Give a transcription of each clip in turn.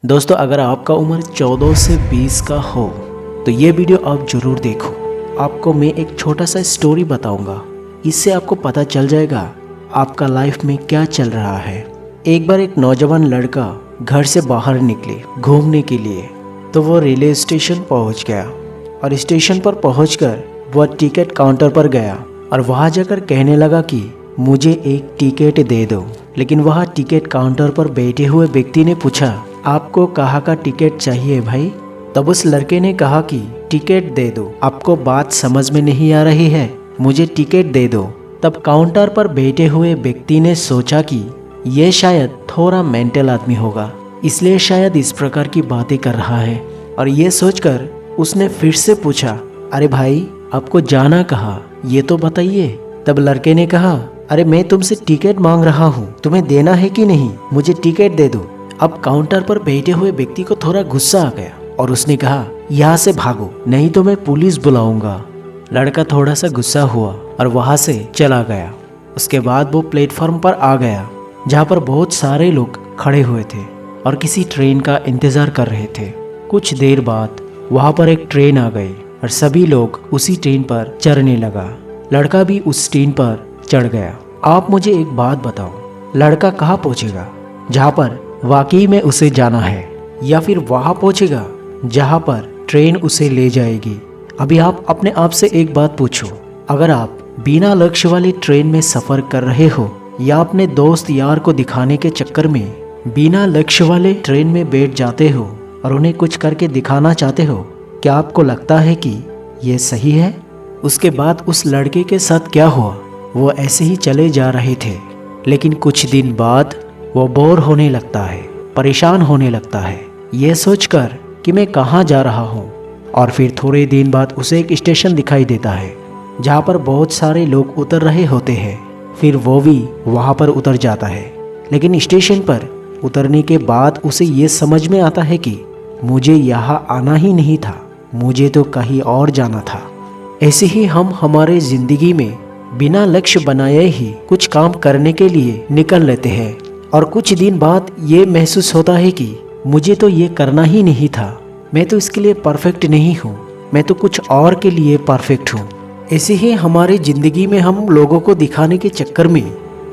दोस्तों, अगर आपका उम्र 14 से 20 का हो तो ये वीडियो आप ज़रूर देखो। आपको मैं एक छोटा सा स्टोरी बताऊंगा, इससे आपको पता चल जाएगा आपका लाइफ में क्या चल रहा है। एक बार एक नौजवान लड़का घर से बाहर निकले घूमने के लिए, तो वो रेलवे स्टेशन पहुंच गया और स्टेशन पर पहुंचकर वह टिकट काउंटर पर गया और वहां जाकर कहने लगा कि मुझे एक टिकट दे दो। लेकिन वह टिकट काउंटर पर बैठे हुए व्यक्ति ने पूछा, आपको कहाँ का टिकट चाहिए भाई? तब उस लड़के ने कहा कि टिकट दे दो, आपको बात समझ में नहीं आ रही है, मुझे टिकट दे दो। तब काउंटर पर बैठे हुए व्यक्ति ने सोचा कि ये शायद थोड़ा मेंटल आदमी होगा, इसलिए शायद इस प्रकार की बातें कर रहा है। और ये सोचकर उसने फिर से पूछा, अरे भाई आपको जाना कहाँ, ये तो बताइए। तब लड़के ने कहा, अरे मैं तुमसे टिकट मांग रहा हूँ, तुम्हें देना है कि नहीं, मुझे टिकट दे दो। अब काउंटर पर बैठे हुए व्यक्ति को थोड़ा गुस्सा आ गया और उसने कहा, यहाँ से भागो नहीं तो मैं पुलिस बुलाऊंगा। लड़का थोड़ा सा गुस्सा हुआ और वहां से चला गया। उसके बाद वो प्लेटफॉर्म पर आ गया जहाँ पर बहुत सारे लोग खड़े हुए थे और किसी ट्रेन का इंतजार कर रहे थे। कुछ देर बाद वहां पर एक ट्रेन आ गई और सभी लोग उसी ट्रेन पर चढ़ने लगा। लड़का भी उस ट्रेन पर चढ़ गया। आप मुझे एक बात बताओ, लड़का कहाँ पहुंचेगा? जहाँ पर वाकई में उसे जाना है, या फिर वहां पहुंचेगा जहाँ पर ट्रेन उसे ले जाएगी? अभी आप अपने आप से एक बात पूछो, अगर आप बिना लक्ष्य वाली ट्रेन में सफर कर रहे हो या अपने दोस्त यार को दिखाने के चक्कर में बिना लक्ष्य वाले ट्रेन में बैठ जाते हो और उन्हें कुछ करके दिखाना चाहते हो, क्या आपको लगता है कि ये सही है? उसके बाद उस लड़के के साथ क्या हुआ? वो ऐसे ही चले जा रहे थे, लेकिन कुछ दिन बाद वो बोर होने लगता है, परेशान होने लगता है, ये सोचकर कि मैं कहाँ जा रहा हूँ। और फिर थोड़े दिन बाद उसे एक स्टेशन दिखाई देता है जहाँ पर बहुत सारे लोग उतर रहे होते हैं। फिर वो भी वहाँ पर उतर जाता है, लेकिन स्टेशन पर उतरने के बाद उसे ये समझ में आता है कि मुझे यहाँ आना ही नहीं था, मुझे तो कहीं और जाना था। ऐसे ही हम हमारे जिंदगी में बिना लक्ष्य बनाए ही कुछ काम करने के लिए निकल लेते हैं और कुछ दिन बाद ये महसूस होता है कि मुझे तो ये करना ही नहीं था, मैं तो इसके लिए परफेक्ट नहीं हूँ, मैं तो कुछ और के लिए परफेक्ट हूँ। ऐसे ही हमारी ज़िंदगी में हम लोगों को दिखाने के चक्कर में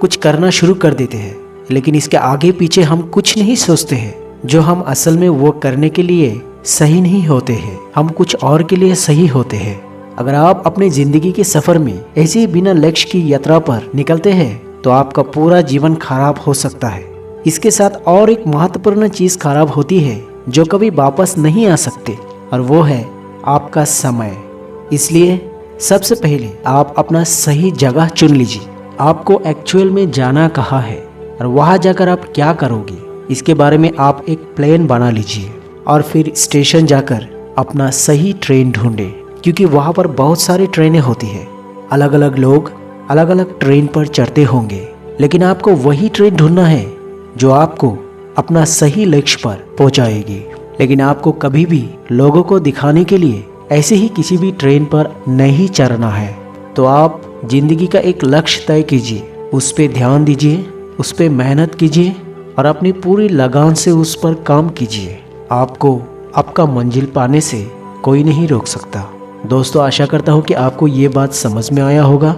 कुछ करना शुरू कर देते हैं, लेकिन इसके आगे पीछे हम कुछ नहीं सोचते हैं जो हम असल में वो करने के लिए सही नहीं होते हैं, हम कुछ और के लिए सही होते हैं। अगर आप अपनी ज़िंदगी के सफ़र में ऐसे ही बिना लक्ष्य की यात्रा पर निकलते हैं तो आपका पूरा जीवन खराब हो सकता है। इसके साथ और एक महत्वपूर्ण चीज़ खराब होती है जो कभी वापस नहीं आ सकते, और वो है आपका समय। इसलिए सबसे पहले आप अपना सही जगह चुन लीजिए। आपको एक्चुअल में जाना कहाँ है और वहाँ जाकर आप क्या करोगे, इसके बारे में आप एक प्लान बना लीजिए और फिर स्टेशन जाकर अपना सही ट्रेन ढूंढे, क्योंकि वहाँ पर बहुत सारी ट्रेनें होती है। अलग अलग लोग अलग अलग ट्रेन पर चढ़ते होंगे, लेकिन आपको वही ट्रेन ढूंढना है जो आपको अपना सही लक्ष्य पर पहुंचाएगी। लेकिन आपको कभी भी लोगों को दिखाने के लिए ऐसे ही किसी भी ट्रेन पर नहीं चढ़ना है। तो आप जिंदगी का एक लक्ष्य तय कीजिए, उस पर ध्यान दीजिए, उस पर मेहनत कीजिए और अपनी पूरी लगान से उस पर काम कीजिए। आपको आपका मंजिल पाने से कोई नहीं रोक सकता। दोस्तों, आशा करता हूँ कि आपको ये बात समझ में आया होगा,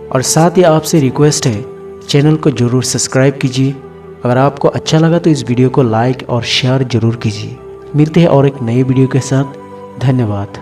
और साथ ही आपसे रिक्वेस्ट है, चैनल को ज़रूर सब्सक्राइब कीजिए। अगर आपको अच्छा लगा तो इस वीडियो को लाइक और शेयर ज़रूर कीजिए। मिलते हैं और एक नए वीडियो के साथ। धन्यवाद।